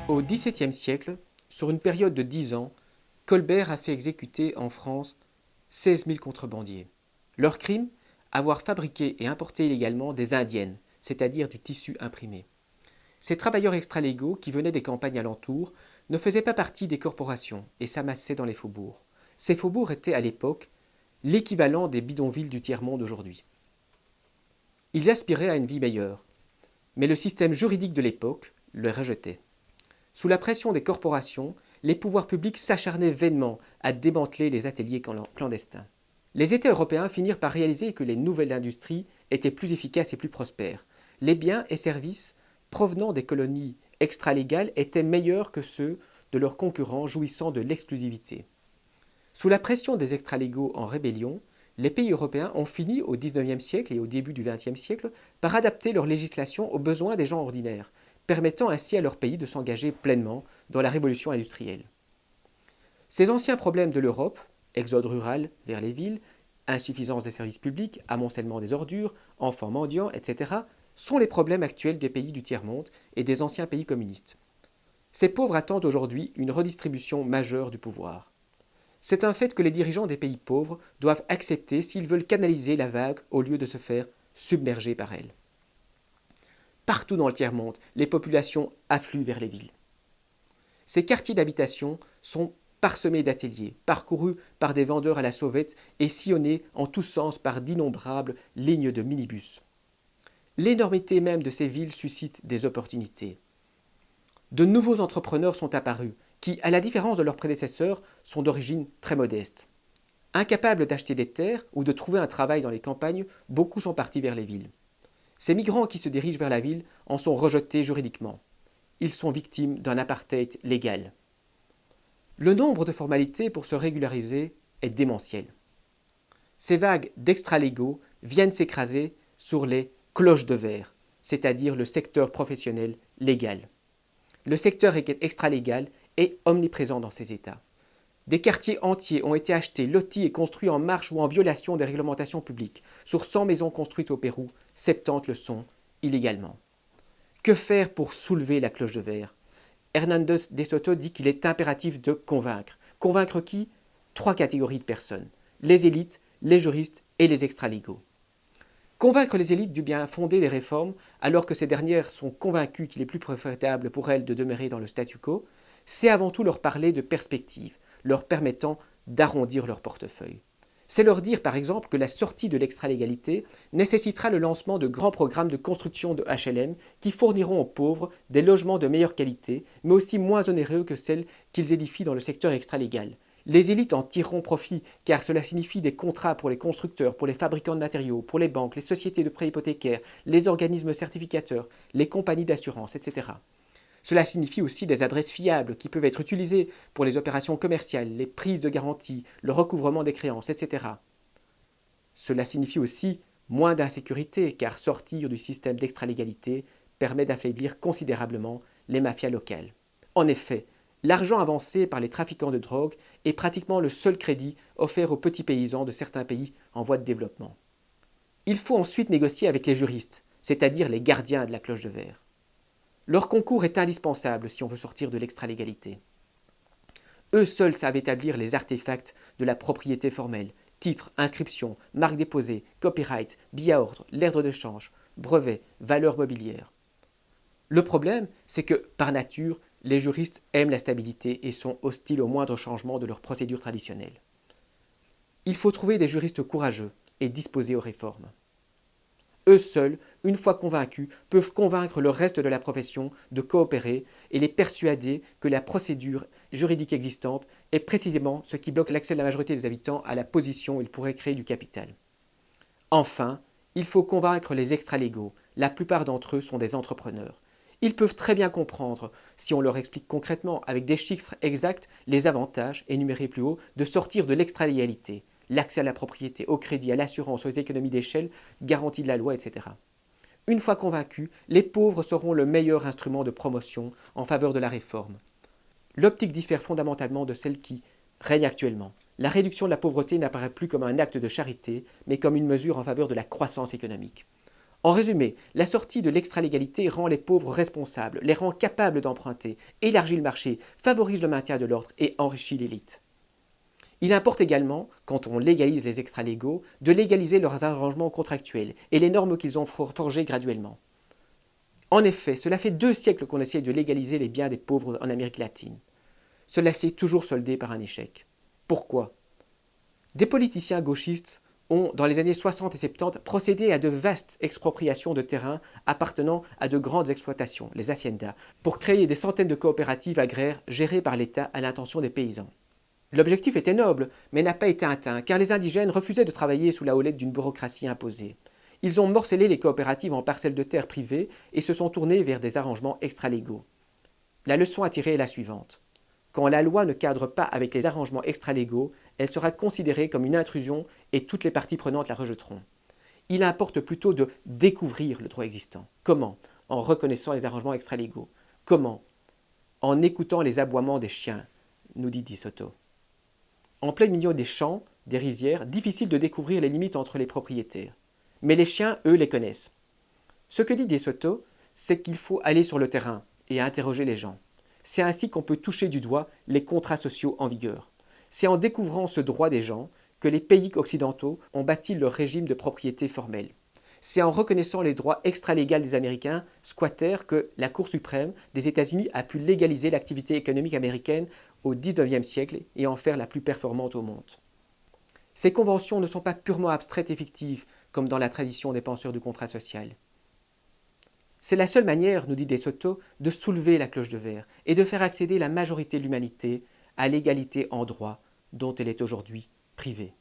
Au XVIIe siècle, sur une période de 10 ans, Colbert a fait exécuter en France 16 000 contrebandiers. Leur crime, avoir fabriqué et importé illégalement des indiennes, c'est-à-dire du tissu imprimé. Ces travailleurs extralégaux qui venaient des campagnes alentours ne faisaient pas partie des corporations et s'amassaient dans les faubourgs. Ces faubourgs étaient à l'époque l'équivalent des bidonvilles du tiers-monde aujourd'hui. Ils aspiraient à une vie meilleure, mais le système juridique de l'époque le rejetait. Sous la pression des corporations, les pouvoirs publics s'acharnaient vainement à démanteler les ateliers clandestins. Les États européens finirent par réaliser que les nouvelles industries étaient plus efficaces et plus prospères. Les biens et services provenant des colonies extralégales étaient meilleurs que ceux de leurs concurrents jouissant de l'exclusivité. Sous la pression des extralégaux en rébellion, les pays européens ont fini au XIXe siècle et au début du XXe siècle par adapter leur législation aux besoins des gens ordinaires, permettant ainsi à leur pays de s'engager pleinement dans la révolution industrielle. Ces anciens problèmes de l'Europe, exode rural vers les villes, insuffisance des services publics, amoncellement des ordures, enfants mendiants, etc., sont les problèmes actuels des pays du tiers-monde et des anciens pays communistes. Ces pauvres attendent aujourd'hui une redistribution majeure du pouvoir. C'est un fait que les dirigeants des pays pauvres doivent accepter s'ils veulent canaliser la vague au lieu de se faire submerger par elle. Partout dans le tiers-monde, les populations affluent vers les villes. Ces quartiers d'habitation sont parsemés d'ateliers, parcourus par des vendeurs à la sauvette et sillonnés en tous sens par d'innombrables lignes de minibus. L'énormité même de ces villes suscite des opportunités. De nouveaux entrepreneurs sont apparus, qui, à la différence de leurs prédécesseurs, sont d'origine très modeste. Incapables d'acheter des terres ou de trouver un travail dans les campagnes, beaucoup sont partis vers les villes. Ces migrants qui se dirigent vers la ville en sont rejetés juridiquement. Ils sont victimes d'un apartheid légal. Le nombre de formalités pour se régulariser est démentiel. Ces vagues d'extralégaux viennent s'écraser sur les cloches de verre, c'est-à-dire le secteur professionnel légal. Le secteur extralégal est omniprésent dans ces États. Des quartiers entiers ont été achetés, lotis et construits en marge ou en violation des réglementations publiques. Sur 100 maisons construites au Pérou, 70 le sont illégalement. Que faire pour soulever la cloche de verre? Hernandez de Soto dit qu'il est impératif de convaincre. Convaincre qui? 3 catégories de personnes. Les élites, les juristes et les extralégaux. Convaincre les élites du bien fondé des réformes, alors que ces dernières sont convaincues qu'il est plus préférable pour elles de demeurer dans le statu quo, c'est avant tout leur parler de perspectives, leur permettant d'arrondir leur portefeuille. C'est leur dire par exemple que la sortie de l'extralégalité nécessitera le lancement de grands programmes de construction de HLM qui fourniront aux pauvres des logements de meilleure qualité, mais aussi moins onéreux que celles qu'ils édifient dans le secteur extralégal. Les élites en tireront profit car cela signifie des contrats pour les constructeurs, pour les fabricants de matériaux, pour les banques, les sociétés de prêts hypothécaires, les organismes certificateurs, les compagnies d'assurance, etc. Cela signifie aussi des adresses fiables qui peuvent être utilisées pour les opérations commerciales, les prises de garantie, le recouvrement des créances, etc. Cela signifie aussi moins d'insécurité car sortir du système d'extralégalité permet d'affaiblir considérablement les mafias locales. En effet, l'argent avancé par les trafiquants de drogue est pratiquement le seul crédit offert aux petits paysans de certains pays en voie de développement. Il faut ensuite négocier avec les juristes, c'est-à-dire les gardiens de la cloche de verre. Leur concours est indispensable si on veut sortir de l'extralégalité. Eux seuls savent établir les artefacts de la propriété formelle, titres, inscriptions, marques déposées, copyright, billets à ordre, lettres de change, brevets, valeurs mobilières. Le problème, c'est que, par nature, les juristes aiment la stabilité et sont hostiles au moindre changement de leurs procédures traditionnelles. Il faut trouver des juristes courageux et disposés aux réformes. Eux seuls, une fois convaincus, peuvent convaincre le reste de la profession de coopérer et les persuader que la procédure juridique existante est précisément ce qui bloque l'accès de la majorité des habitants à la position où ils pourraient créer du capital. Enfin, il faut convaincre les extralégaux. La plupart d'entre eux sont des entrepreneurs. Ils peuvent très bien comprendre, si on leur explique concrètement avec des chiffres exacts, les avantages, énumérés plus haut, de sortir de l'extralégalité. L'accès à la propriété, au crédit, à l'assurance, aux économies d'échelle, garantie de la loi, etc. Une fois convaincus, les pauvres seront le meilleur instrument de promotion en faveur de la réforme. L'optique diffère fondamentalement de celle qui règne actuellement. La réduction de la pauvreté n'apparaît plus comme un acte de charité, mais comme une mesure en faveur de la croissance économique. En résumé, la sortie de l'extralégalité rend les pauvres responsables, les rend capables d'emprunter, élargit le marché, favorise le maintien de l'ordre et enrichit l'élite. Il importe également, quand on légalise les extralégaux, de légaliser leurs arrangements contractuels et les normes qu'ils ont forgées graduellement. En effet, cela fait 2 siècles qu'on essaie de légaliser les biens des pauvres en Amérique latine. Cela s'est toujours soldé par un échec. Pourquoi? Des politiciens gauchistes ont, dans les années 60 et 70, procédé à de vastes expropriations de terrains appartenant à de grandes exploitations, les haciendas, pour créer des centaines de coopératives agraires gérées par l'État à l'intention des paysans. L'objectif était noble, mais n'a pas été atteint, car les indigènes refusaient de travailler sous la houlette d'une bureaucratie imposée. Ils ont morcelé les coopératives en parcelles de terre privées et se sont tournés vers des arrangements extralégaux. La leçon à tirer est la suivante. Quand la loi ne cadre pas avec les arrangements extralégaux, elle sera considérée comme une intrusion et toutes les parties prenantes la rejetteront. Il importe plutôt de découvrir le droit existant. Comment? En reconnaissant les arrangements extralégaux. Comment? En écoutant les aboiements des chiens, nous dit Di Sotto. En plein milieu des champs, des rizières, difficile de découvrir les limites entre les propriétaires. Mais les chiens, eux, les connaissent. Ce que dit Di Sotto, c'est qu'il faut aller sur le terrain et interroger les gens. C'est ainsi qu'on peut toucher du doigt les contrats sociaux en vigueur. C'est en découvrant ce droit des gens que les pays occidentaux ont bâti leur régime de propriété formelle. C'est en reconnaissant les droits extralégaux des Américains, squatters, que la Cour suprême des États-Unis a pu légaliser l'activité économique américaine au XIXe siècle et en faire la plus performante au monde. Ces conventions ne sont pas purement abstraites et fictives, comme dans la tradition des penseurs du contrat social. C'est la seule manière, nous dit De Sotto, de soulever la cloche de verre et de faire accéder la majorité de l'humanité à l'égalité en droit dont elle est aujourd'hui privée.